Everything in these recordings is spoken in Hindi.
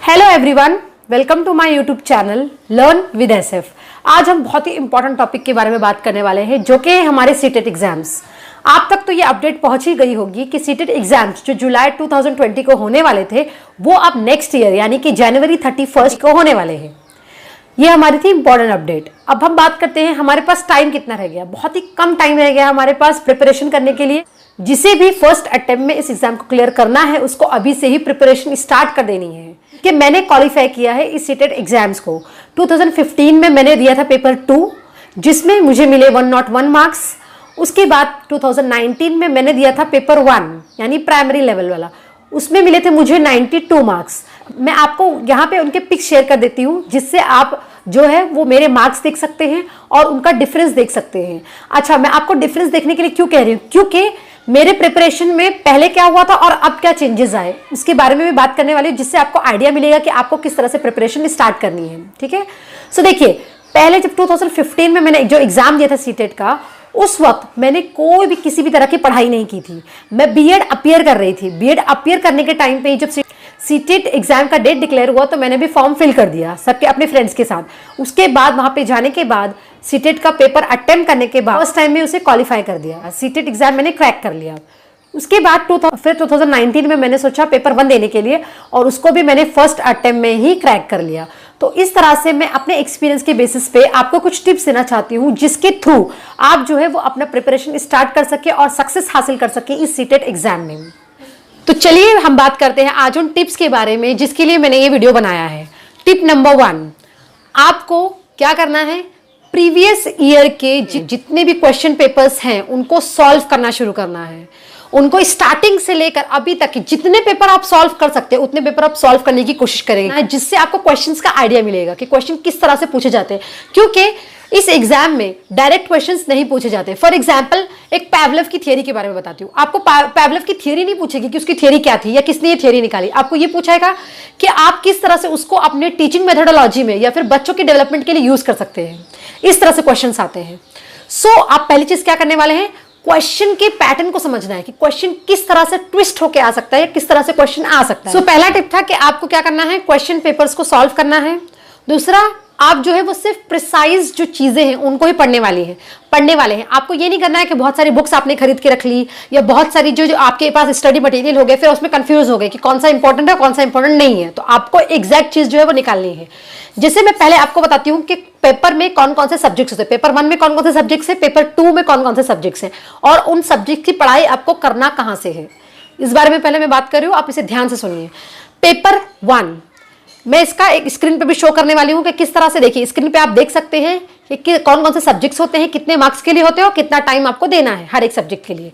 Hello everyone, welcome to my YouTube channel learn with SF. आज हम बहुत ही इंपॉर्टेंट टॉपिक के बारे में बात करने वाले हैं, जो कि हमारे सीटेट एग्जाम्स। आप तक तो ये अपडेट पहुंच ही गई होगी कि सीटेट एग्जाम्स जो जुलाई 2020 को होने वाले थे, वो अब नेक्स्ट ईयर यानी कि जनवरी 31 को होने वाले हैं। ये हमारी थी इंपॉर्टेंट अपडेट। अब हम बात करते हैं हमारे पास टाइम कितना रह गया। बहुत ही कम टाइम रह गया हमारे पास प्रिपरेशन करने के लिए। जिसे भी फर्स्ट अटेम्प्ट में इस एग्जाम को क्लियर करना है, उसको अभी से ही प्रिपरेशन स्टार्ट कर देनी है। कि मैंने क्वालिफाई किया है इस सीटेट एग्जाम्स को। 2015 में मैंने दिया था पेपर 2, जिसमें मुझे मिले 101 मार्क्स। उसके बाद 2019 में मैंने दिया था पेपर 1 यानी प्राइमरी लेवल वाला, उसमें मिले थे मुझे 92 मार्क्स। मैं आपको यहाँ पे उनके पिक्स शेयर कर देती हूँ, जिससे आप जो है वो मेरे मार्क्स देख सकते हैं और उनका डिफरेंस देख सकते हैं। अच्छा, मैं आपको डिफरेंस देखने के लिए क्यों कह रही हूँ, क्योंकि मेरे प्रिपरेशन में पहले क्या हुआ था और अब क्या चेंजेस आए, उसके बारे में भी बात करने वाली हूँ, जिससे आपको आइडिया मिलेगा कि आपको किस तरह से प्रिपरेशन स्टार्ट करनी है। ठीक है, सो देखिए, पहले जब 2015 में मैंने जो एग्जाम दिया था सीटेट का, उस वक्त मैंने कोई भी किसी भी तरह की पढ़ाई नहीं की थी। मैं बीएड अपीयर कर रही थी। बीएड अपीयर करने के टाइम पे जब सीटेट एग्जाम का डेट डिक्लेयर हुआ, तो मैंने भी फॉर्म फिल कर दिया सबके अपने फ्रेंड्स के साथ। उसके बाद वहां पे जाने के बाद सीटेट का पेपर अटेम्प्ट करने के बाद फर्स्ट टाइम में उसे क्वालिफाई कर दिया। सीटेट एग्जाम मैंने क्रैक कर लिया। उसके बाद फिर 2019 में मैंने सोचा पेपर 1 देने के लिए, और उसको भी मैंने फर्स्ट अटेम्प्ट में ही क्रैक कर लिया। तो इस तरह से मैं अपने एक्सपीरियंस के बेसिस पे आपको कुछ टिप्स देना चाहती हूँ, जिसके थ्रू आप जो है वो अपना प्रिपरेशन स्टार्ट कर सके और सक्सेस हासिल कर सके इस सीटेट एग्जाम में। तो चलिए हम बात करते हैं आज उन टिप्स के बारे में जिसके लिए मैंने ये वीडियो बनाया है। टिप नंबर 1, आपको क्या करना है, प्रीवियस ईयर के जितने भी क्वेश्चन पेपर्स हैं उनको सॉल्व करना शुरू करना है। उनको स्टार्टिंग से लेकर अभी तक जितने पेपर आप सॉल्व कर सकते हैं उतने पेपर आप सॉल्व करने की कोशिश करेंगे, जिससे आपको क्वेश्चंस का आइडिया मिलेगा कि क्वेश्चन किस तरह से पूछे जाते हैं। क्योंकि इस एग्जाम में डायरेक्ट क्वेश्चंस नहीं पूछे जाते। फॉर एग्जांपल, एक पैवलव की थियरी के बारे में बताती हूँ। आपको पैवलव की थियरी नहीं पूछेगी कि उसकी थियरी क्या थी या किसने ये थियरी निकाली। आपको ये पूछेगा कि आप किस तरह से उसको अपने टीचिंग मेथोडोलॉजी में या फिर बच्चों के डेवलपमेंट के लिए यूज कर सकते हैं। इस तरह से क्वेश्चंस आते हैं। सो आप पहली चीज क्या करने वाले हैं, क्वेश्चन के पैटर्न को समझना है कि क्वेश्चन किस तरह से ट्विस्ट होकर आ सकता है, किस तरह से क्वेश्चन आ सकता है। सो पहला टिप था कि आपको क्या करना है, क्वेश्चन पेपर्स को सॉल्व करना है। दूसरा, आप जो है वो सिर्फ प्रिसाइज जो चीजें हैं उनको ही पढ़ने वाले हैं। आपको ये नहीं करना है कि बहुत सारी बुक्स आपने खरीद के रख ली या बहुत सारी जो आपके पास स्टडी मटेरियल हो गए, फिर उसमें कंफ्यूज हो गए कि कौन सा इंपॉर्टेंट है कौन सा इंपॉर्टेंट नहीं है। तो आपको एग्जैक्ट चीज जो है वो निकालनी है। जैसे मैं पहले आपको बताती हूँ कि पेपर में कौन कौन से सब्जेक्ट्स होते हैं, पेपर 1 में कौन कौन से सब्जेक्ट्स है, पेपर 2 में कौन कौन से सब्जेक्ट्स हैं, और उन सब्जेक्ट की पढ़ाई आपको करना कहाँ से है, इस बारे में पहले मैं बात कर रही हूँ। आप इसे ध्यान से सुनिए। पेपर 1 मैं इसका एक स्क्रीन पे भी शो करने वाली हूँ कि किस तरह से, देखिए स्क्रीन पे आप देख सकते हैं कि कौन कौन से सब्जेक्ट्स होते हैं, कितने मार्क्स के लिए होते हैं और कितना टाइम आपको देना है हर एक सब्जेक्ट के लिए।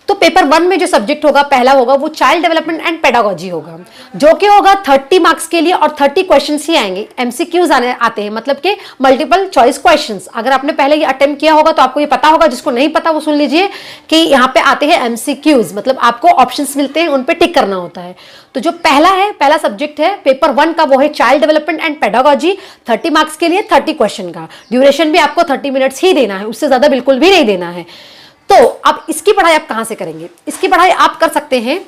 तो पेपर 1 में जो सब्जेक्ट होगा, पहला होगा वो चाइल्ड डेवलपमेंट एंड पेडागोजी होगा, जो कि होगा 30 मार्क्स के लिए, और 30 क्वेश्चंस ही आएंगे। एमसीक्यूज आते हैं, मतलब कि मल्टीपल चॉइस क्वेश्चंस। अगर आपने पहले ये अटेम्प्ट किया होगा तो आपको ये पता होगा, जिसको नहीं पता वो सुन लीजिए कि यहाँ पे आते हैं एमसीक्यूज, मतलब आपको ऑप्शंस मिलते हैं, उन पे टिक करना होता है। तो जो पहला सब्जेक्ट है पेपर 1 का, वो है child development and pedagogy. 30 marks के लिए 30 क्वेश्चन का ड्यूरेशन भी आपको 30 मिनट्स ही देना है, उससे ज्यादा बिल्कुल भी नहीं देना है। तो अब इसकी पढ़ाई आप कहां से करेंगे, इसकी पढ़ाई आप कर सकते हैं,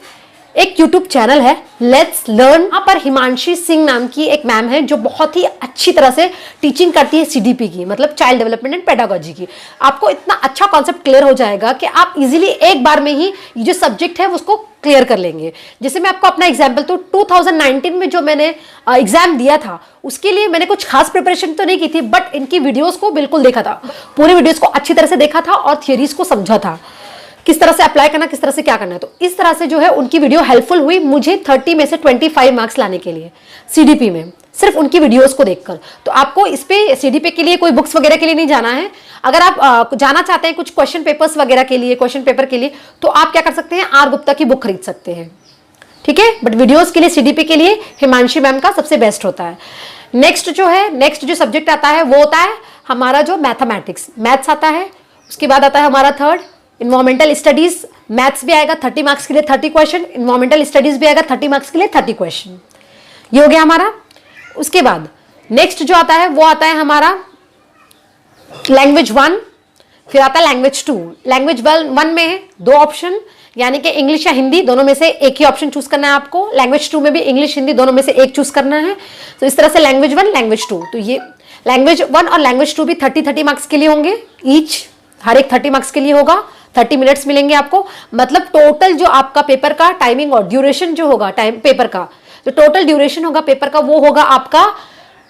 एक YouTube चैनल है लेट्स लर्न। यहाँ पर हिमांशी सिंह नाम की एक मैम है जो बहुत ही अच्छी तरह से टीचिंग करती है CDP की, मतलब चाइल्ड डेवलपमेंट एंड पेडागोजी की। आपको इतना अच्छा कॉन्सेप्ट क्लियर हो जाएगा कि आप इजीली एक बार में ही ये जो सब्जेक्ट है उसको क्लियर कर लेंगे। जैसे मैं आपको अपना एग्जाम्पल, तो 2019 में जो मैंने एग्जाम दिया था उसके लिए मैंने कुछ खास प्रिपरेशन तो नहीं की थी, बट इनकी वीडियोस को बिल्कुल देखा था, पूरे वीडियोस को अच्छी तरह से देखा था और थियरीज को समझा था, किस तरह से अप्लाई करना, किस तरह से क्या करना है। तो इस तरह से जो है उनकी वीडियो हेल्पफुल हुई मुझे 30 में से 25 मार्क्स लाने के लिए CDP में, सिर्फ उनकी वीडियोस को देखकर। तो आपको इस पे CDP के लिए कोई बुक्स वगैरह के लिए नहीं जाना है। अगर आप जाना चाहते हैं कुछ क्वेश्चन पेपर्स वगैरह के लिए, क्वेश्चन पेपर के लिए, तो आप क्या कर सकते हैं, R गुप्ता की बुक खरीद सकते हैं। ठीक है, बट वीडियोस के लिए CDP के लिए हिमांशी मैम का सबसे बेस्ट होता है। नेक्स्ट जो सब्जेक्ट आता है वो होता है हमारा जो मैथमेटिक्स, मैथ्स आता है। उसके बाद आता है हमारा थर्ड इन्वायरमेंटल स्टडीज। मैथ्स भी आएगा 30 मार्क्स के लिए 30 क्वेश्चन, इन्वायरमेंटल स्टडीज भी आएगा 30 मार्क्स के लिए 30 क्वेश्चन। ये हो गया हमारा। उसके बाद नेक्स्ट जो आता है वो आता है हमारा लैंग्वेज 1, फिर आता है लैंग्वेज 2। लैंग्वेज 1 में है 2 ऑप्शन, यानी कि इंग्लिश या हिंदी दोनों में से एक ही ऑप्शन चूज करना है आपको। लैंग्वेज 2 में भी इंग्लिश हिंदी दोनों में से एक चूज करना है। तो इस तरह से लैंग्वेज 1 लैंग्वेज 2, तो ये लैंग्वेज 1 और लैंग्वेज 2 भी 30-30 मार्क्स के लिए होंगे ईच, हर एक 30 मार्क्स के लिए होगा। 30 मिनट्स मिलेंगे आपको, मतलब टोटल जो आपका पेपर का टाइमिंग और ड्यूरेशन जो होगा टाइम पेपर का, जो टोटल ड्यूरेशन होगा पेपर का वो होगा आपका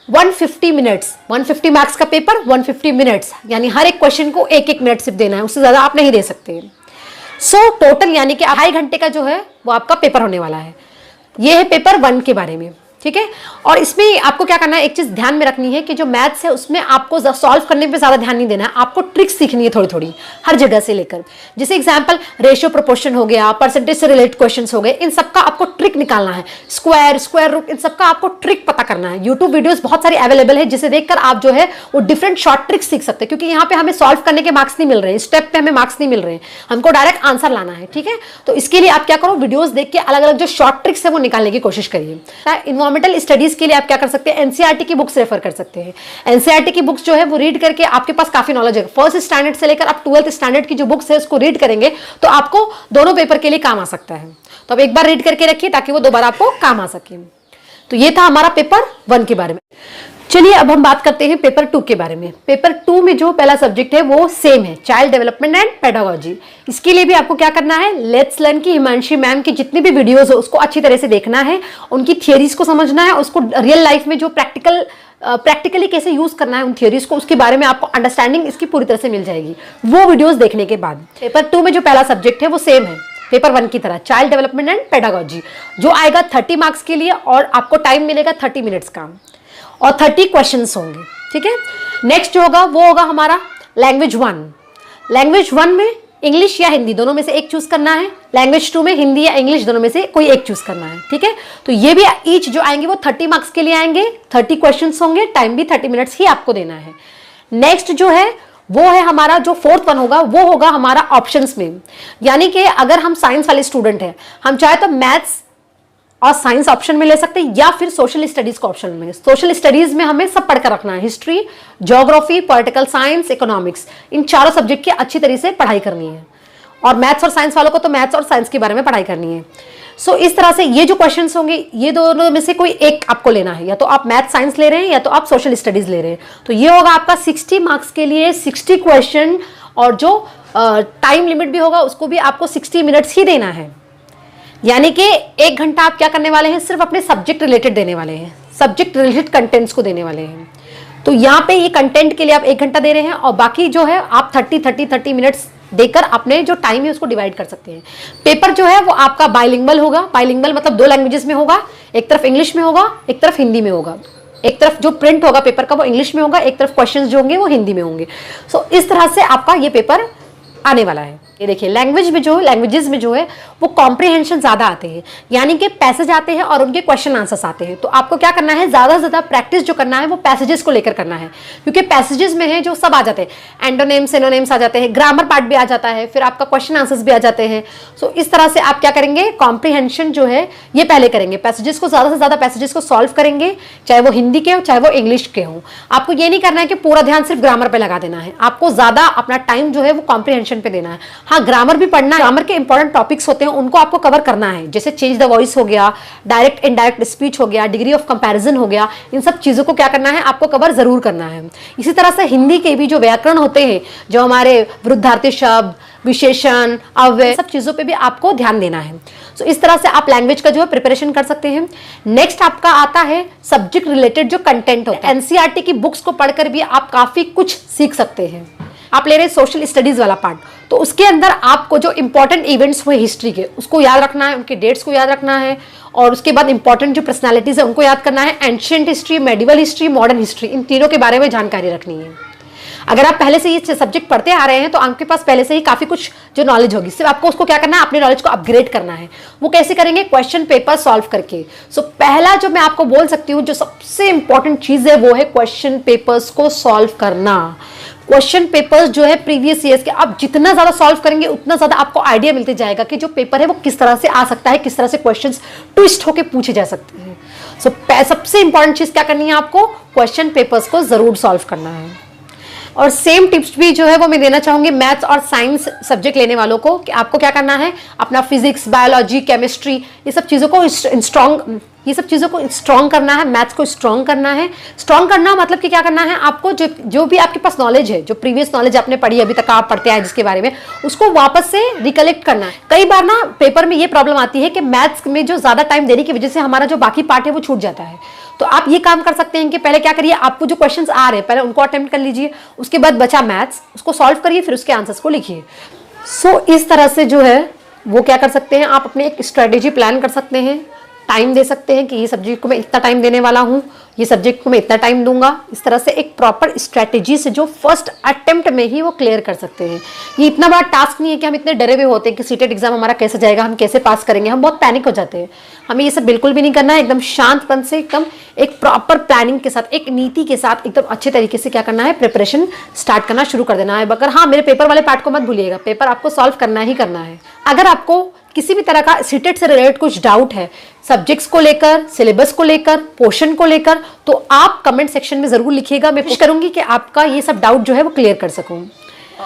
150 मिनट्स। 150 मार्क्स का पेपर 150 मिनट्स, यानी हर एक क्वेश्चन को 1-1 मिनट सिर्फ देना है, उससे ज्यादा आप नहीं दे सकते। सो टोटल यानी कि 2.5 घंटे का जो है वो आपका पेपर होने वाला है। ये है पेपर 1 के बारे में, ठीक है। और इसमें आपको क्या करना है, एक चीज ध्यान में रखनी है कि जो मैथ्स है उसमें आपको सॉल्व करने पे ज्यादा ध्यान नहीं देना है, आपको ट्रिक्स सीखनी है थोड़ी थोड़ी हर जगह से लेकर। जैसे एग्जांपल रेशियो प्रोपोर्शन हो गया, परसेंटेज से रिलेटेड क्वेश्चंस हो गए, इन सबका आपको ट्रिक निकालना है। स्क्वायर रूट, इन सबका आपको ट्रिक पता करना है। यूट्यूब वीडियोस बहुत सारी अवेलेबल है जिसे देखकर आप जो है वो डिफरेंट शॉर्ट ट्रिक्स सीख सकते हैं, क्योंकि यहाँ पे हमें सॉल्व करने के मार्क्स नहीं मिल रहे हैं, स्टेप पे हमें मार्क्स नहीं मिल रहे हैं, हमको डायरेक्ट आंसर लाना है, ठीक है। तो इसके लिए आप क्या करो, वीडियोस देख के अलग अलग जो शॉर्ट ट्रिक्स है वो निकालने की कोशिश करिए। इन्वायरमेंटल स्टडीज के लिए आप क्या कर सकते हैं, एनसीईआरटी की बुक्स रेफर कर सकते हैं। एनसीईआरटी की बुक्स जो है वो रीड करके आपके पास काफी नॉलेज है। फर्स्ट स्टैंडर्ड से लेकर आप 12th स्टैंडर्ड की जो बुक्स है उसको रीड करेंगे तो आपको दोनों पेपर के लिए काम आ सकता है। तो अब एक बार रीड करके रखिए ताकि वो दोबारा आपको काम आ सके। तो ये था हमारा पेपर 1 के बारे में। चलिए अब हम बात करते हैं पेपर 2 के बारे में। पेपर 2 में जो पहला सब्जेक्ट है वो सेम है, चाइल्ड डेवलपमेंट एंड पेडागोजी। इसके लिए भी आपको क्या करना है, लेट्स लर्न की हिमांशी मैम की जितनी भी वीडियोस हो उसको अच्छी तरह से देखना है, उनकी थियरीज को समझना है, उसको रियल लाइफ में जो प्रैक्टिकली कैसे यूज करना है उन थियरीज को, उसके बारे में आपको अंडरस्टैंडिंग इसकी पूरी तरह से मिल जाएगी वो वीडियोस देखने के बाद। पेपर 2 में जो पहला सब्जेक्ट है वो सेम है पेपर 1 की तरह, चाइल्ड डेवलपमेंट एंड पेडागोजी, जो आएगा 30 मार्क्स के लिए और आपको टाइम मिलेगा 30 मिनट्स का और 30 क्वेश्चंस होंगे, ठीक है। नेक्स्ट जो होगा वो होगा हमारा लैंग्वेज 1। लैंग्वेज 1 में इंग्लिश या हिंदी दोनों में से एक चूज करना है। लैंग्वेज 2 में हिंदी या इंग्लिश दोनों में से कोई एक चूज करना है, ठीक है। तो ये भी ईच जो आएंगे वो 30 मार्क्स के लिए आएंगे, 30 क्वेश्चंस होंगे, टाइम भी 30 मिनट्स ही आपको देना है। नेक्स्ट जो है वो है हमारा जो 4th वन होगा वो होगा हमारा ऑप्शंस में, यानी कि अगर हम साइंस वाले स्टूडेंट हैं, हम चाहे तो मैथ्स और साइंस ऑप्शन में ले सकते हैं या फिर सोशल स्टडीज को ऑप्शन में। सोशल स्टडीज में हमें सब पढ़कर रखना है, history, geography, political science, economics, इन चारों सब्जेक्ट की अच्छी तरह से पढ़ाई करनी है। और मैथ्स और साइंस वालों को तो मैथ्स और साइंस के बारे में पढ़ाई करनी है। सो इस तरह से ये जो क्वेश्चंस होंगे ये दोनों में से कोई एक आपको लेना है, या तो आप मैथ साइंस ले रहे हैं या तो आप सोशल स्टडीज ले रहे हैं। तो ये होगा आपका 60 मार्क्स के लिए 60 क्वेश्चन, और जो टाइम लिमिट भी होगा उसको भी आपको 60 मिनट्स ही देना है। यानी कि 1 घंटा आप क्या करने वाले हैं, सिर्फ अपने सब्जेक्ट रिलेटेड देने वाले हैं, सब्जेक्ट रिलेटेड कंटेंट्स को देने वाले हैं। तो यहाँ पे ये कंटेंट के लिए आप 1 घंटा दे रहे हैं और बाकी जो है आप 30 मिनट्स देकर अपने जो टाइम है उसको डिवाइड कर सकते हैं। पेपर जो है वो आपका बाइलिंगुअल होगा, बाइलिंगुअल मतलब 2 लैंग्वेजेस में होगा, एक तरफ इंग्लिश में होगा, एक तरफ हिंदी में होगा। एक तरफ जो प्रिंट होगा पेपर का वो इंग्लिश में होगा, एक तरफ क्वेश्चंस जो होंगे वो हिंदी में होंगे। सो इस तरह से आपका ये पेपर आने वाला है। ये देखिए लैंग्वेजेस में जो है वो कॉम्प्रिहेंशन ज्यादा आते हैं, यानी कि पैसेज आते हैं और उनके क्वेश्चन आंसर्स आते हैं। तो आपको क्या करना है, ज्यादा से ज्यादा प्रैक्टिस जो करना है वो पैसेजेस को लेकर करना है, क्योंकि पैसेजेस में है जो सब आ जाते हैं, एंटोनिम्स सिनोनिम्स आ जाते हैं, ग्रामर पार्ट भी आ जाता है, फिर आपका क्वेश्चन आंसर्स भी आ जाते हैं। सो इस तरह से आप क्या करेंगे, कॉम्प्रिहेंशन जो है ये पहले करेंगे, पैसेजेस को ज्यादा से ज्यादा पैसेजेस को सॉल्व करेंगे, चाहे वो हिंदी के हो चाहे वो इंग्लिश के हो। आपको ये नहीं करना है कि पूरा ध्यान सिर्फ ग्रामर पे लगा देना है, आपको ज्यादा अपना टाइम जो है वो कॉम्प्रिहेंशन पे देना है। हाँ, ग्रामर भी पढ़ना है, ग्रामर के इंपॉर्टेंट टॉपिक्स होते हैं उनको आपको कवर करना है, जैसे चेंज द वॉइस हो गया, डायरेक्ट इनडायरेक्ट स्पीच हो गया, डिग्री ऑफ कंपैरिजन हो गया, इन सब चीजों को क्या करना है, आपको कवर जरूर करना है। इसी तरह से हिंदी के भी जो व्याकरण होते हैं, जो हमारे विरुद्धार्थी शब्द, विशेषण, अव्यय, सब चीजों पे भी आपको ध्यान देना है। सो इस तरह से आप लैंग्वेज का जो है प्रिपरेशन कर सकते हैं। नेक्स्ट आपका आता है सब्जेक्ट रिलेटेड जो कंटेंट होता है। एनसीईआरटी की बुक्स को पढ़कर भी आप काफी कुछ सीख सकते हैं। आप ले रहे हैं सोशल स्टडीज वाला पार्ट, तो उसके अंदर आपको जो इंपॉर्टेंट इवेंट्स हुए हिस्ट्री के उसको याद रखना है, उनके डेट्स को याद रखना है, और उसके बाद इंपॉर्टेंट जो पर्सनालिटीज है उनको याद करना है। Ancient history, medieval history, modern history, इन तीनों के बारे में जानकारी रखनी है। अगर आप पहले से ये सब्जेक्ट पढ़ते आ रहे हैं तो आपके पास पहले से ही काफी कुछ जो नॉलेज होगी, सिर्फ आपको उसको क्या करना है, अपने नॉलेज को अपग्रेड करना है। वो कैसे करेंगे, क्वेश्चन पेपर सॉल्व करके। सो पहला जो मैं आपको बोल सकती हूँ जो सबसे इंपॉर्टेंट चीज है वो है क्वेश्चन पेपर्स को सॉल्व करना। क्वेश्चन पेपर्स जो है प्रीवियस ईयर्स के आप जितना ज्यादा सॉल्व करेंगे उतना ज्यादा आपको आइडिया मिलते जाएगा कि जो पेपर है वो किस तरह से आ सकता है, किस तरह से क्वेश्चंस ट्विस्ट होके पूछे जा सकते हैं। सो सबसे इंपॉर्टेंट चीज क्या करनी है, आपको क्वेश्चन पेपर्स को जरूर सॉल्व करना है। और सेम टिप्स भी जो है वो मैं देना चाहूंगी मैथ्स और साइंस सब्जेक्ट लेने वालों को कि आपको क्या करना है, अपना फिजिक्स, बायोलॉजी, केमिस्ट्री, ये सब चीज़ों को स्ट्रॉन्ग करना है, मैथ्स को स्ट्रॉन्ग करना है। स्ट्रॉन्ग करना मतलब कि क्या करना है, आपको जो भी आपके पास नॉलेज है, जो प्रीवियस नॉलेज आपने पढ़ी अभी तक आप पढ़ते आए जिसके बारे में, उसको वापस से रिकलेक्ट करना है। कई बार ना पेपर में ये प्रॉब्लम आती है कि मैथ्स में जो ज़्यादा टाइम देने की वजह से हमारा जो बाकी पार्ट है वो छूट जाता है। तो आप ये काम कर सकते हैं कि पहले क्या करिए, आपको जो क्वेश्चंस आ रहे हैं पहले उनको अटेम्प्ट कर लीजिए, उसके बाद बचा मैथ्स, उसको सॉल्व करिए, फिर उसके आंसर्स को लिखिए। सो इस तरह से जो है वो क्या कर सकते हैं, आप अपने एक स्ट्रेटेजी प्लान कर सकते हैं, टाइम दे सकते हैं कि ये सब्जेक्ट को मैं इतना टाइम देने वाला हूँ, ये सब्जेक्ट को मैं इतना टाइम दूंगा। इस तरह से एक प्रॉपर स्ट्रेटेजी से जो फर्स्ट अटेम्प्ट में ही वो क्लियर कर सकते हैं। ये इतना बड़ा टास्क नहीं है कि हम इतने डरे हुए होते हैं कि सीटेट एग्जाम हमारा कैसे जाएगा, हम कैसे पास करेंगे, हम बहुत पैनिक हो जाते हैं। हमें ये सब बिल्कुल भी नहीं करना है, एकदम शांतपन से, एकदम एक प्रॉपर प्लानिंग के साथ, एक नीति के साथ एकदम अच्छे तरीके से क्या करना है, प्रिपरेशन स्टार्ट करना शुरू कर देना है। मगर हाँ, मेरे पेपर वाले पार्ट को मत भूलिएगा, पेपर आपको सॉल्व करना ही करना है। अगर आपको किसी भी तरह का सीटेट से रिलेटेड कुछ डाउट है, सब्जेक्ट्स को लेकर, सिलेबस को लेकर, पोर्शन को लेकर, तो आप कमेंट सेक्शन में जरूर लिखिएगा। मैं कोशिश करूंगी कि आपका ये सब डाउट जो है वो क्लियर कर सकूं।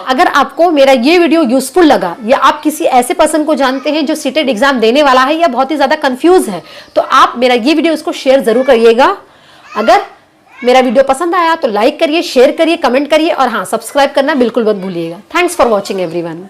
अगर आपको मेरा ये वीडियो यूजफुल लगा, या आप किसी ऐसे पर्सन को जानते हैं जो सीटेट एग्जाम देने वाला है या बहुत ही ज्यादा कंफ्यूज है, तो आप मेरा ये वीडियो उसको शेयर जरूर करिएगा। अगर मेरा वीडियो पसंद आया तो लाइक करिए, शेयर करिए, कमेंट करिए, और हाँ, सब्सक्राइब करना बिल्कुल मत भूलिएगा। Thanks for watching everyone.